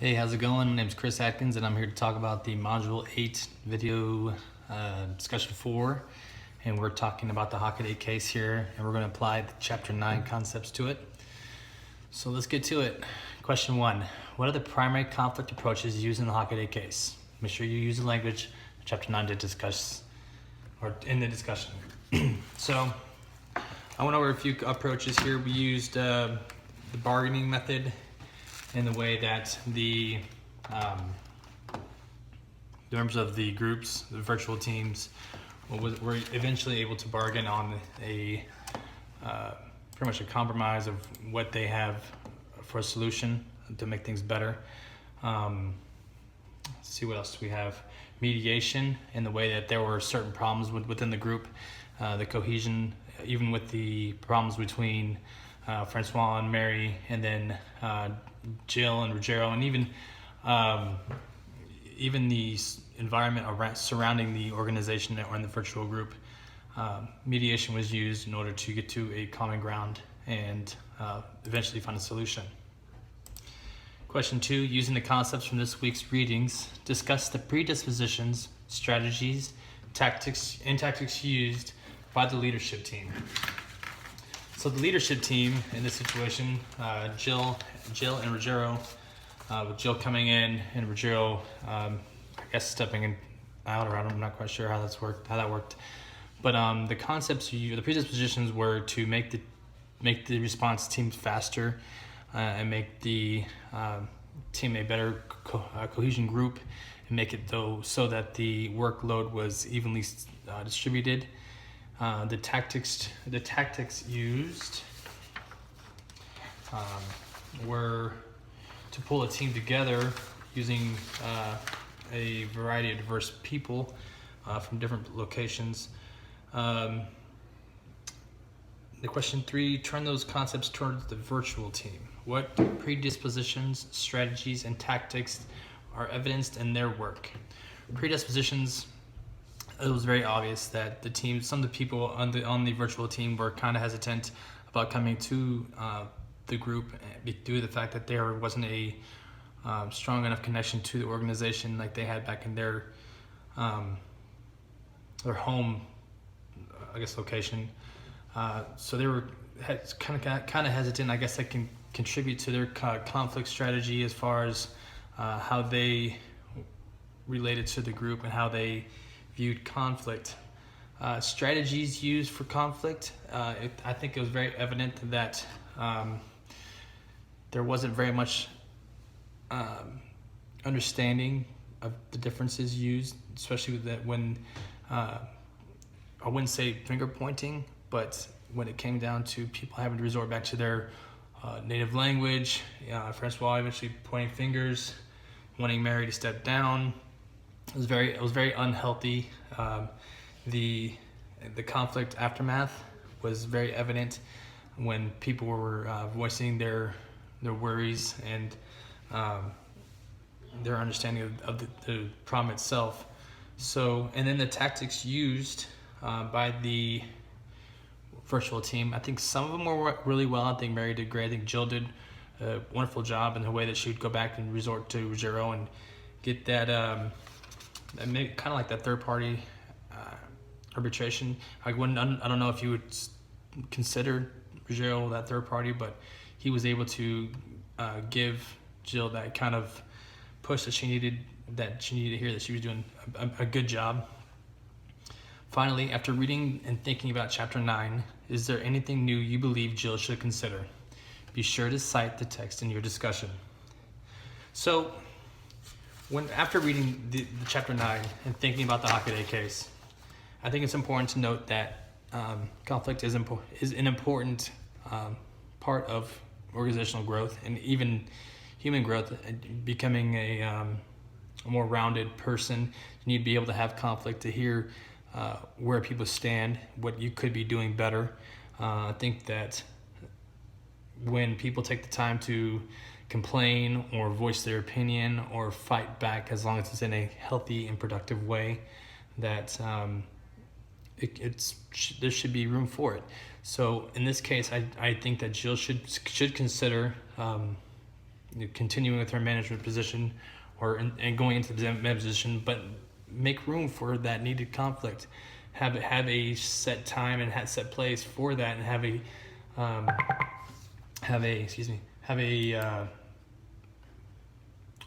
Hey, how's it going? My name is Chris Atkins, and I'm here to talk about the Module 8 video discussion 4. And we're talking about the Hockaday case here, and we're going to apply the Chapter 9 concepts to it. So let's get to it. Question 1. What are the primary conflict approaches used in the Hockaday case? Make sure you use the language Chapter 9 did discuss, or in the discussion. So I went over a few approaches here. We used the bargaining method in the way that the members of the groups, the virtual teams, were eventually able to bargain on a pretty much a compromise of what they have for a solution to make things better. Let's see, what else do we have? Mediation, in the way that there were certain problems within the group, the cohesion, even with the problems between Francois and Mary, and then Jill and Ruggiero, and even the environment surrounding the organization or in the virtual group. Mediation was used in order to get to a common ground and eventually find a solution. Question 2, using the concepts from this week's readings, discuss the predispositions, strategies, tactics used by the leadership team. So the leadership team in this situation, Jill and Ruggiero, with Jill coming in and Ruggiero, I guess stepping in out, or I'm not quite sure how that worked. But the concepts, the predispositions were to make the response teams faster and make the team a better cohesion group, and make it so that the workload was evenly distributed. The tactics used were to pull a team together using a variety of diverse people from different locations. The question 3, turn those concepts towards the virtual team. What predispositions, strategies, and tactics are evidenced in their work? Predispositions, it was very obvious that some of the people on the virtual team were kind of hesitant about coming to the group due to the fact that there wasn't a strong enough connection to the organization like they had back in their home, I guess, location. So they were kind of hesitant. I guess that can contribute to their conflict strategy as far as how they related to the group and how they viewed conflict. Strategies used for conflict, I think it was very evident that there wasn't very much understanding of the differences used, especially with that when I wouldn't say finger pointing, but when it came down to people having to resort back to their native language, Francois eventually pointing fingers, wanting Mary to step down. It was very unhealthy. The conflict aftermath was very evident when people were voicing their worries and their understanding of the problem itself. So, and then the tactics used by the virtual team, I think some of them were really well. I think Mary did great. I think Jill did a wonderful job in the way that she would go back and resort to Ruggiero and get that kind of like that third-party arbitration. I don't know if you would consider Ruggiero that third party, but he was able to give Jill that kind of push that she needed to hear that she was doing a good job. Finally, after reading and thinking about Chapter 9, is there anything new you believe Jill should consider? Be sure to cite the text in your discussion. So, after reading the Chapter 9 and thinking about the Hockaday case, I think it's important to note that conflict is an important part of organizational growth and even human growth. Becoming a more rounded person, you need to be able to have conflict to hear where people stand, what you could be doing better. I think that when people take the time to complain or voice their opinion or fight back, as long as it's in a healthy and productive way, that there should be room for it. So in this case, I think that Jill should consider continuing with her management position and going into the med position, but make room for that needed conflict. Have a set time and set place for that, and have a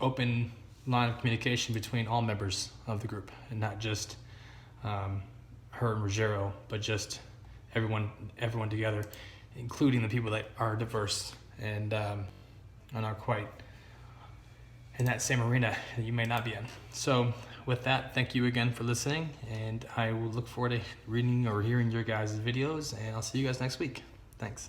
open line of communication between all members of the group, and not just her and Ruggiero, but just everyone together, including the people that are diverse and are quite in that same arena that you may not be in. So with that, thank you again for listening, and I will look forward to reading or hearing your guys' videos, and I'll see you guys next week. Thanks.